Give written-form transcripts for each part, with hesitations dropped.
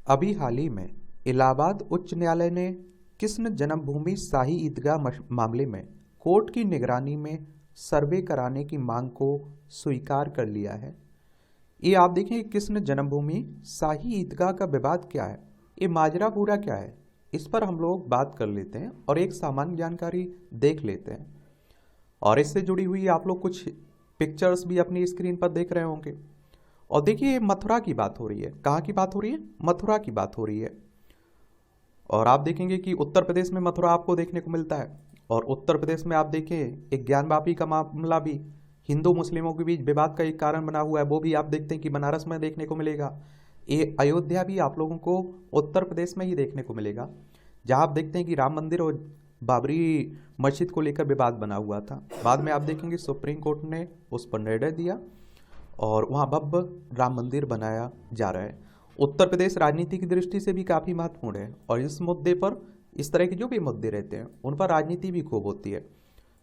अभी हाल ही में इलाहाबाद उच्च न्यायालय ने कृष्ण जन्मभूमि शाही ईदगाह मामले में कोर्ट की निगरानी में सर्वे कराने की मांग को स्वीकार कर लिया है। ये आप देखें, कृष्ण जन्मभूमि शाही ईदगाह का विवाद क्या है, ये माजरा पूरा क्या है, इस पर हम लोग बात कर लेते हैं और एक सामान्य जानकारी देख लेते हैं। और इससे जुड़ी हुई आप लोग कुछ पिक्चर्स भी अपनी स्क्रीन पर देख रहे होंगे। और देखिए, मथुरा की बात हो रही है। कहाँ की बात हो रही है? मथुरा की बात हो रही है। और आप देखेंगे कि उत्तर प्रदेश में मथुरा आपको देखने को मिलता है। और उत्तर प्रदेश में आप देखें, एक ज्ञानवापी का मामला भी हिंदू मुस्लिमों के बीच विवाद का एक कारण बना हुआ है, वो भी आप देखते हैं कि बनारस में देखने को मिलेगा। ये अयोध्या भी आप लोगों को उत्तर प्रदेश में ही देखने को मिलेगा, जहाँ आप देखते हैं कि राम मंदिर और बाबरी मस्जिद को लेकर विवाद बना हुआ था। बाद में आप देखेंगे सुप्रीम कोर्ट ने उस पर निर्णय दिया और वहाँ भव्य राम मंदिर बनाया जा रहा है। उत्तर प्रदेश राजनीति की दृष्टि से भी काफ़ी महत्वपूर्ण है और इस मुद्दे पर, इस तरह के जो भी मुद्दे रहते हैं उन पर राजनीति भी खूब होती है।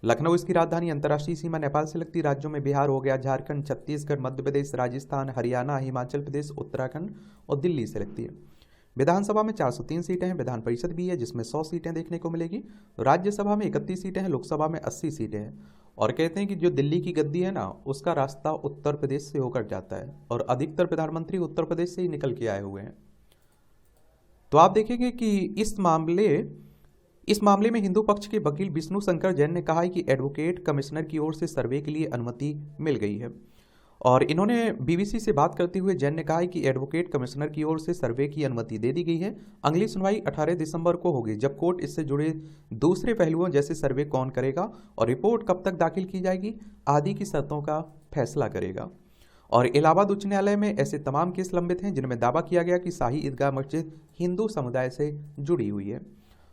लखनऊ इसकी राजधानी, अंतर्राष्ट्रीय सीमा नेपाल से लगती राज्यों में बिहार हो गया, झारखंड, छत्तीसगढ़, मध्य प्रदेश, राजस्थान, हरियाणा, हिमाचल प्रदेश, उत्तराखंड और दिल्ली से लगती है। विधानसभा में 403 सीटें हैं, विधान परिषद भी है जिसमें 100 सीटें देखने को मिलेगी, राज्यसभा में 31 सीटें हैं, लोकसभा में 80 सीटें हैं। और कहते हैं कि जो दिल्ली की गद्दी है ना, उसका रास्ता उत्तर प्रदेश से होकर जाता है और अधिकतर प्रधानमंत्री उत्तर प्रदेश से ही निकल के आए हुए हैं। तो आप देखेंगे कि इस मामले में हिंदू पक्ष के वकील विष्णु शंकर जैन ने कहा है कि एडवोकेट कमिश्नर की ओर से सर्वे के लिए अनुमति मिल गई है। और इन्होंने बीबीसी से बात करते हुए जैन ने कहा है कि एडवोकेट कमिश्नर की ओर से सर्वे की अनुमति दे दी गई है। अगली सुनवाई 18 दिसंबर को होगी, जब कोर्ट इससे जुड़े दूसरे पहलुओं जैसे सर्वे कौन करेगा और रिपोर्ट कब तक दाखिल की जाएगी आदि की शर्तों का फैसला करेगा। और इलाहाबाद उच्च न्यायालय में ऐसे तमाम केस लंबित हैं जिनमें दावा किया गया कि शाही ईदगाह मस्जिद हिंदू समुदाय से जुड़ी हुई है।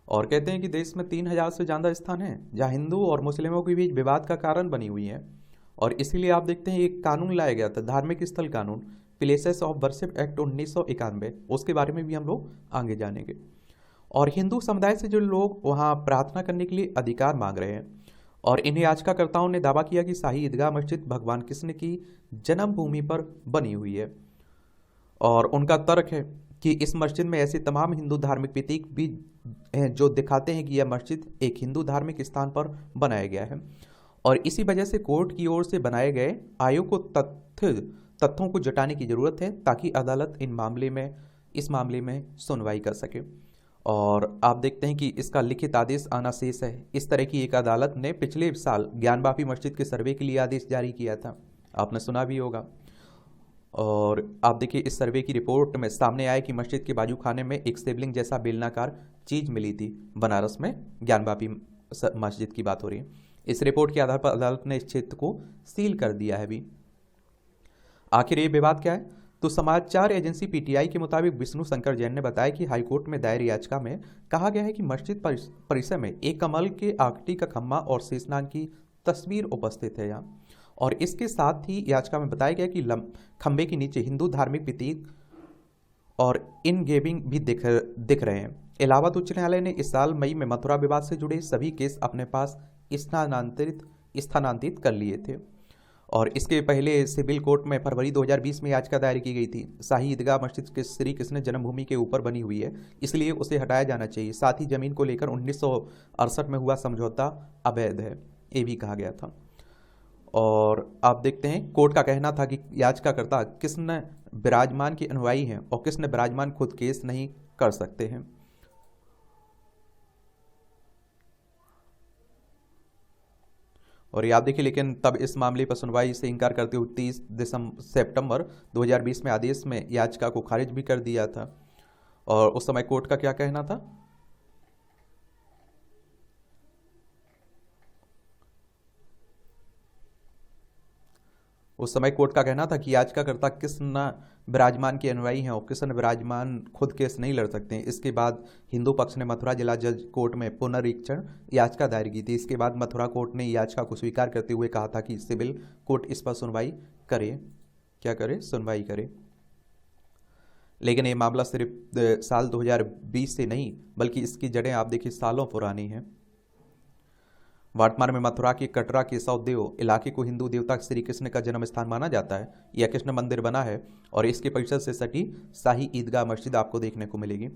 और कहते हैं कि देश में 3000 से ज़्यादा स्थान हैं जहाँ हिंदू और मुस्लिमों के बीच विवाद का कारण बनी हुई है। और इसीलिए आप देखते हैं एक कानून लाया गया था, धार्मिक स्थल कानून, प्लेसेस ऑफ वर्शिप एक्ट 1991, उसके बारे में भी हम लोग आगे जानेंगे। और हिंदू समुदाय से जो लोग वहाँ प्रार्थना करने के लिए अधिकार मांग रहे हैं। और इन याचिकाकर्ताओं ने दावा किया कि शाही ईदगाह मस्जिद भगवान कृष्ण की जन्मभूमि पर बनी हुई है। और उनका तर्क है कि इस मस्जिद में ऐसे तमाम हिंदू धार्मिक प्रतीक भी हैं जो दिखाते हैं कि यह मस्जिद एक हिंदू धार्मिक स्थान पर बनाया गया है। और इसी वजह से कोर्ट की ओर से बनाए गए आयोग को तथ्यों को जुटाने की जरूरत है ताकि अदालत इस मामले में सुनवाई कर सके। और आप देखते हैं कि इसका लिखित आदेश आना शेष है। इस तरह की एक अदालत ने पिछले साल ज्ञानवापी मस्जिद के सर्वे के लिए आदेश जारी किया था, आपने सुना भी होगा। और आप देखिए, इस सर्वे की रिपोर्ट में सामने आया कि मस्जिद के बाजू खाने में एक शिवलिंग जैसा बेलनाकार चीज मिली थी। बनारस में ज्ञानवापी मस्जिद की बात हो रही है। इस रिपोर्ट के आधार पर अदालत ने इस क्षेत्र को सील कर दिया है अभी। आखिर ये विवाद क्या है? तो समाचार एजेंसी पीटीआई के मुताबिक विष्णु शंकर जैन ने बताया कि हाईकोर्ट में दायर याचिका में कहा गया है कि मस्जिद परिसर में एक कमल के आकृति का खम्भा और शेषनाग की तस्वीर उपस्थित है यहाँ। और इसके साथ ही याचिका में बताया गया कि खंबे के नीचे हिंदू धार्मिक प्रतीक और इनगेविंग भी दिख रहे हैं। इलाहाबाद उच्च न्यायालय ने इस साल मई में मथुरा विवाद से जुड़े सभी केस अपने पास स्थानांतरित कर लिए थे। और इसके पहले सिविल कोर्ट में फरवरी 2020 में याचिका दायर की गई थी। शाही ईदगाह मस्जिद के श्री कृष्ण जन्मभूमि के ऊपर बनी हुई है, इसलिए उसे हटाया जाना चाहिए। साथ ही जमीन को लेकर 1968 में हुआ समझौता अवैध है, ये भी कहा गया था। और आप देखते हैं कोर्ट का कहना था कि याचिकाकर्ता कृष्ण विराजमान के अनुयायी हैं और कृष्ण विराजमान खुद केस नहीं कर सकते हैं। और ये आप देखिए, लेकिन तब इस मामले पर सुनवाई से इनकार करते हुए 30 सितंबर 2020 में आदेश में याचिका को खारिज भी कर दिया था। और उस समय कोर्ट का क्या कहना था? उस समय कोर्ट का कहना था कि याचिकाकर्ता कृष्ण विराजमान के अनुयायी हैं और कृष्ण विराजमान खुद केस नहीं लड़ सकते हैं। इसके बाद हिंदू पक्ष ने मथुरा जिला जज कोर्ट में पुनरीक्षण याचिका दायर की थी। इसके बाद मथुरा कोर्ट ने याचिका को स्वीकार करते हुए कहा था कि सिविल कोर्ट इस पर सुनवाई करे। क्या करे? सुनवाई करे। लेकिन ये मामला सिर्फ साल 2020 से नहीं, बल्कि इसकी जड़ें आप देखिए सालों पुरानी हैं। वर्तमान में मथुरा के कटरा केशव देव इलाके को हिंदू देवता श्री कृष्ण का जन्म स्थान माना जाता है। यह कृष्ण मंदिर बना है और इसके परिसर से सटी शाही ईदगाह मस्जिद आपको देखने को मिलेगी।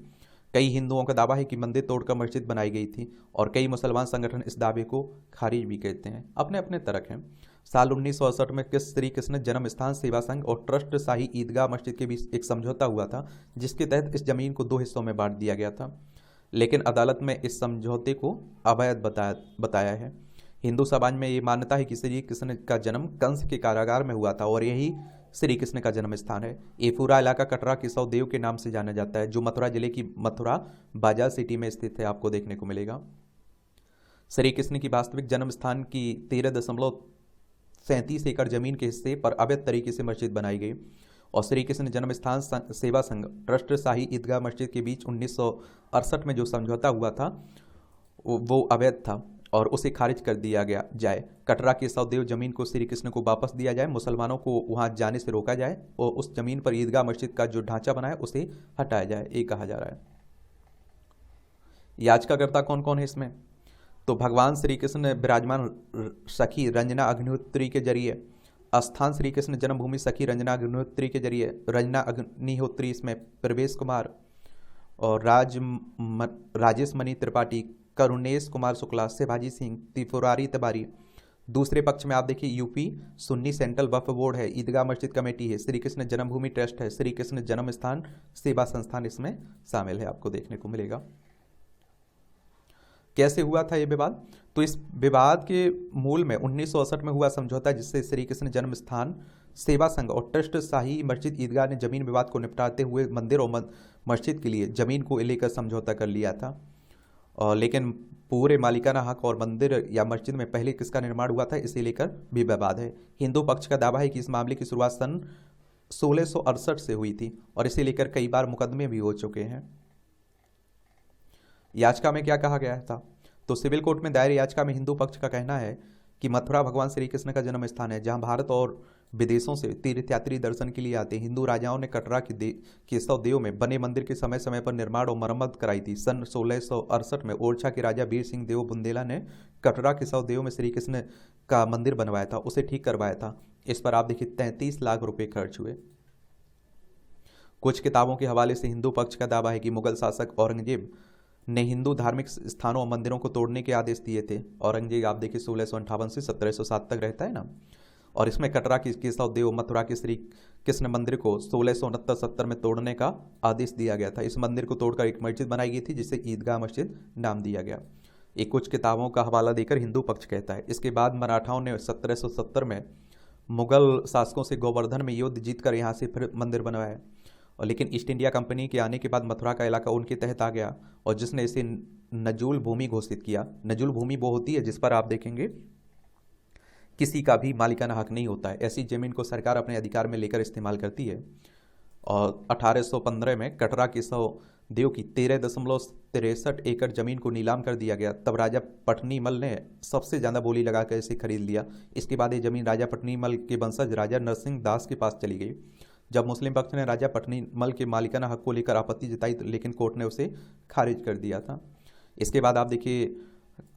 कई हिंदुओं का दावा है कि मंदिर तोड़कर मस्जिद बनाई गई थी और कई मुसलमान संगठन इस दावे को खारिज भी कहते हैं। अपने अपने तर्क हैं। साल 1968 में श्री कृष्ण जन्म स्थान सेवा संघ और ट्रस्ट शाही ईदगाह मस्जिद के बीच एक समझौता हुआ था, जिसके तहत इस जमीन को 2 हिस्सों में बांट दिया गया था, लेकिन अदालत में इस समझौते को अवैध बताया है। हिंदू समाज में ये मान्यता है कि श्री कृष्ण का जन्म कंस के कारागार में हुआ था और यही श्री कृष्ण का जन्म स्थान है। ये पूरा इलाका कटरा केशव देव के नाम से जाना जाता है, जो मथुरा जिले की मथुरा बाजार सिटी में स्थित है, आपको देखने को मिलेगा। श्री कृष्ण की वास्तविक जन्म स्थान की 13.37 एकड़ जमीन के हिस्से पर अवैध तरीके से मस्जिद बनाई गई और श्री कृष्ण जन्म स्थान सेवा संघ ट्रस्ट शाही ईदगाह मस्जिद के बीच 1968 में जो समझौता हुआ था वो अवैध था और उसे खारिज कर दिया गया जाए। कटरा केशव देव जमीन को श्री कृष्ण को वापस दिया जाए, मुसलमानों को वहां जाने से रोका जाए और उस जमीन पर ईदगाह मस्जिद का जो ढांचा बना है उसे हटाया जाए, ये कहा जा रहा है। याचिकाकर्ता कौन कौन है इसमें? तो भगवान श्री कृष्ण विराजमान सखी रंजना अग्निहोत्री के जरिए, स्थान श्री कृष्ण जन्मभूमि सखी रंजना अग्निहोत्री के जरिए, रंजना अग्निहोत्री इसमें प्रवेश कुमार और राजेश मणि त्रिपाठी, करुणेश कुमार शुक्ला, शिवाजी सिंह, त्रिपुरारी तिवारी। दूसरे पक्ष में आप देखिए यूपी सुन्नी सेंट्रल वक्फ बोर्ड है, ईदगाह मस्जिद कमेटी है, श्री कृष्ण जन्मभूमि ट्रस्ट है, श्री कृष्ण जन्म स्थान सेवा संस्थान इसमें शामिल है, आपको देखने को मिलेगा। कैसे हुआ था ये विवाद? तो इस विवाद के मूल में 1968 में हुआ समझौता, जिससे श्री कृष्ण जन्म स्थान सेवा संघ और ट्रस्ट शाही मस्जिद ईदगाह ने जमीन विवाद को निपटाते हुए मंदिर और मस्जिद के लिए जमीन को लेकर समझौता कर लिया था। और लेकिन पूरे मालिकाना हक और मंदिर या मस्जिद में पहले किसका निर्माण हुआ था, इसे लेकर भी विवाद है। हिंदू पक्ष का दावा है कि इस मामले की शुरुआत सन 1668 से हुई थी और इसे लेकर कई बार मुकदमे भी हो चुके हैं। याचिका में क्या कहा गया था? तो सिविल कोर्ट में दायर याचिका में हिंदू पक्ष का कहना है कि मथुरा भगवान श्री कृष्ण का जन्म स्थान है, जहां भारत और विदेशों से तीर्थयात्री दर्शन के लिए आते हैं। हिंदू राजाओं ने कटरा के केशव देव में बने मंदिर के समय समय पर निर्माण और मरम्मत कराई थी। सन 1668 में ओरछा के राजा वीर सिंह देव बुंदेला ने कटरा केशव देव में श्री कृष्ण का मंदिर बनवाया था, उसे ठीक करवाया था। इस पर आप देखिए 33 लाख रुपए खर्च हुए। कुछ किताबों के हवाले से हिंदू पक्ष का दावा है कि मुगल शासक औरंगजेब ने हिंदू धार्मिक स्थानों और मंदिरों को तोड़ने के आदेश दिए थे। औरंगजेब आप देखिए 1658 से 1707 तक रहता है ना। और इसमें कटरा के केशव देव मथुरा के श्री कृष्ण मंदिर को 1669-70 में तोड़ने का आदेश दिया गया था। इस मंदिर को तोड़कर एक मस्जिद बनाई गई थी, जिसे ईदगाह मस्जिद नाम दिया गया। एक कुछ किताबों का हवाला देकर हिंदू पक्ष कहता है। इसके बाद मराठाओं ने 1770 में मुगल शासकों से गोवर्धन में युद्ध जीतकर यहाँ से फिर मंदिर बनवाया, और लेकिन ईस्ट इंडिया कंपनी के आने के बाद मथुरा का इलाका उनके तहत आ गया और जिसने इसे नजूल भूमि घोषित किया। नजूल भूमि वो होती है जिस पर आप देखेंगे किसी का भी मालिकाना हक नहीं होता है। ऐसी जमीन को सरकार अपने अधिकार में लेकर इस्तेमाल करती है। और 1815 में कटरा केशव देव की 13.63 एकड़ जमीन को नीलाम कर दिया गया। तब राजा पटनीमल ने सबसे ज़्यादा बोली लगाकर इसे खरीद लिया। इसके बाद ये जमीन राजा पटनीमल के वंशज राजा नरसिंह दास के पास चली गई। जब मुस्लिम पक्ष ने राजा पटनीमल के मालिकाना हक को लेकर आपत्ति जताई, लेकिन कोर्ट ने उसे खारिज कर दिया था। इसके बाद आप देखिए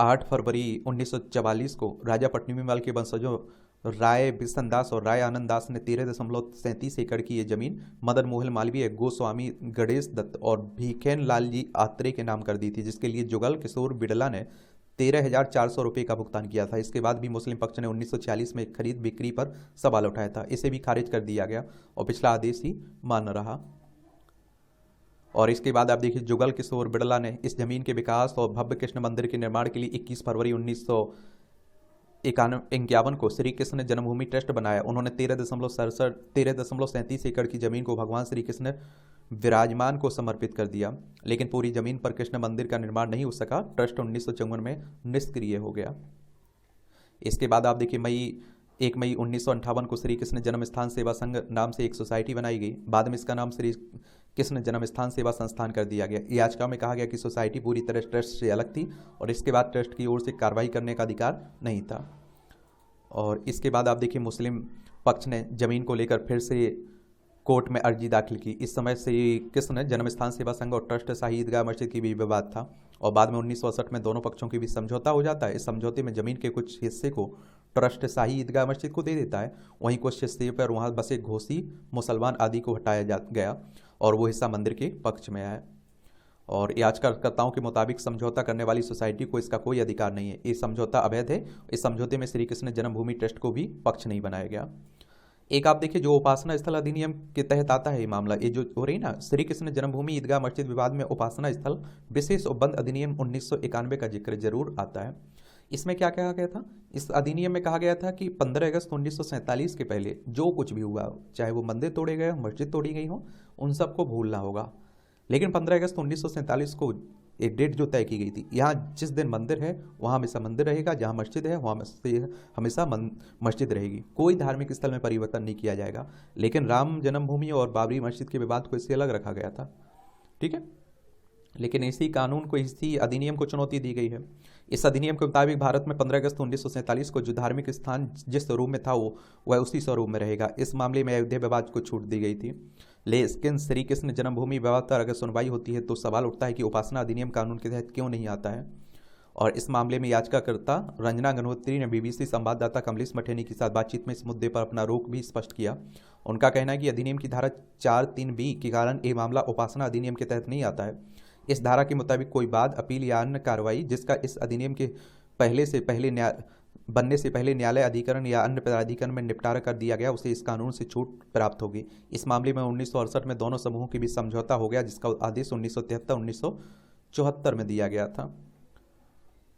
8 फरवरी 1944 को राजा पटनीमल के वंशजों राय बिशन दास और राय आनंद दास ने 13.37 एकड़ की ये जमीन मदन मोहन मालवीय, गोस्वामी गणेश दत्त और भीखेन लाल जी आत्रे के नाम कर दी थी, जिसके लिए जुगल किशोर बिड़ला ने 13,400 रुपये का भुगतान किया था। इसके बाद भी मुस्लिम पक्ष ने 1946 में खरीद बिक्री पर सवाल उठाया था, इसे भी खारिज कर दिया गया और पिछला आदेश ही मान्य रहा। और इसके बाद आप देखिए जुगल किशोर बिड़ला ने इस जमीन के विकास और भव्य कृष्ण मंदिर के निर्माण के लिए 21 फरवरी 1951 को श्री कृष्ण जन्मभूमि ट्रस्ट बनाया। उन्होंने 13.37 एकड़ की जमीन को भगवान श्री कृष्ण विराजमान को समर्पित कर दिया, लेकिन पूरी जमीन पर कृष्ण मंदिर का निर्माण नहीं हो सका। ट्रस्ट 1954 में निष्क्रिय हो गया। इसके बाद आप देखिए 1 मई 1958 को श्री कृष्ण जन्म स्थान सेवा संघ नाम से एक सोसाइटी बनाई गई। बाद में इसका नाम श्री कृष्ण जन्म स्थान सेवा संस्थान कर दिया गया। याचिका में कहा गया कि सोसाइटी पूरी तरह ट्रस्ट से अलग थी और इसके बाद ट्रस्ट की ओर से कार्रवाई करने का अधिकार नहीं था। और इसके बाद आप देखिए मुस्लिम पक्ष ने जमीन को लेकर फिर से कोर्ट में अर्जी दाखिल की। इस समय श्री कृष्ण जन्म स्थान सेवा संघ और ट्रस्ट शाही ईदगाह मस्जिद की भी विवाद था। और बाद में 1968 में दोनों पक्षों के बीच समझौता हो जाता है। इस समझौते में ज़मीन के कुछ हिस्से को ट्रस्ट शाही ईदगाह मस्जिद को दे देता है, वहीं कुछ हिस्से पर वहाँ बसे घोसी मुसलमान आदि को हटाया जा गया और वो हिस्सा मंदिर के पक्ष में आया। और याचिकाकर्ताओं के मुताबिक समझौता करने वाली सोसाइटी को इसका कोई अधिकार नहीं है, ये समझौता अवैध है। इस समझौते में श्री कृष्ण जन्मभूमि ट्रस्ट को भी पक्ष नहीं बनाया गया। एक आप देखिए, जो उपासना स्थल अधिनियम के तहत आता है ये मामला, ये जो हो रही ना श्री कृष्ण जन्मभूमि ईदगाह मस्जिद विवाद में उपासना स्थल विशेष उपबंध अधिनियम 1991 का जिक्र जरूर आता है। इसमें क्या कहा गया था? इस अधिनियम में कहा गया था कि 15 अगस्त 1947 के पहले जो कुछ भी हुआ, चाहे वो मंदिर तोड़े गए हो, मस्जिद तोड़ी गई हो, उन सबको भूलना होगा। लेकिन 15 अगस्त 1947 को एक डेट जो तय की गई थी, यहाँ जिस दिन मंदिर है वहाँ हमेशा मंदिर रहेगा, जहाँ मस्जिद है वहाँ हमेशा मस्जिद रहेगी, कोई धार्मिक स्थल में परिवर्तन नहीं किया जाएगा। लेकिन राम जन्मभूमि और बाबरी मस्जिद के विवाद को इससे अलग रखा गया था, ठीक है। लेकिन इसी कानून को, इसी अधिनियम को चुनौती दी गई है। इस अधिनियम के मुताबिक भारत में 15 अगस्त 1947 को जो धार्मिक स्थान जिस स्वरूप में था वह उसी स्वरूप में रहेगा। इस मामले में अयोध्या विवाद को छूट दी गई थी। लेकिन श्री कृष्ण जन्मभूमि विवाद पर अगर सुनवाई होती है तो सवाल उठता है कि उपासना अधिनियम कानून के तहत क्यों नहीं आता है। और इस मामले में याचिकाकर्ता रंजना गंगोत्री ने बीबीसी संवाददाता कमलेश मठेनी के साथ बातचीत में इस मुद्दे पर अपना रुख भी स्पष्ट किया। उनका कहना है कि अधिनियम की धारा 4(3)(b) के कारण ये मामला उपासना अधिनियम के तहत नहीं आता है। इस धारा के मुताबिक कोई वाद, अपील या अन्य कार्रवाई जिसका इस अधिनियम के बनने से पहले न्यायालय अधिकरण या अन्य प्राधिकरण में निपटारा कर दिया गया, उसे इस कानून से छूट प्राप्त होगी। इस मामले में 1968 में दोनों समूहों के बीच समझौता हो गया, जिसका आदेश 1973-1974 में दिया गया था।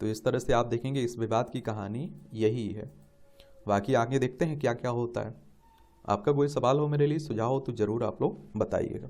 तो इस तरह से आप देखेंगे इस विवाद की कहानी यही है। बाकी आगे देखते हैं क्या क्या होता है। आपका कोई सवाल हो मेरे लिए, सुझाव हो तो ज़रूर आप लोग बताइएगा।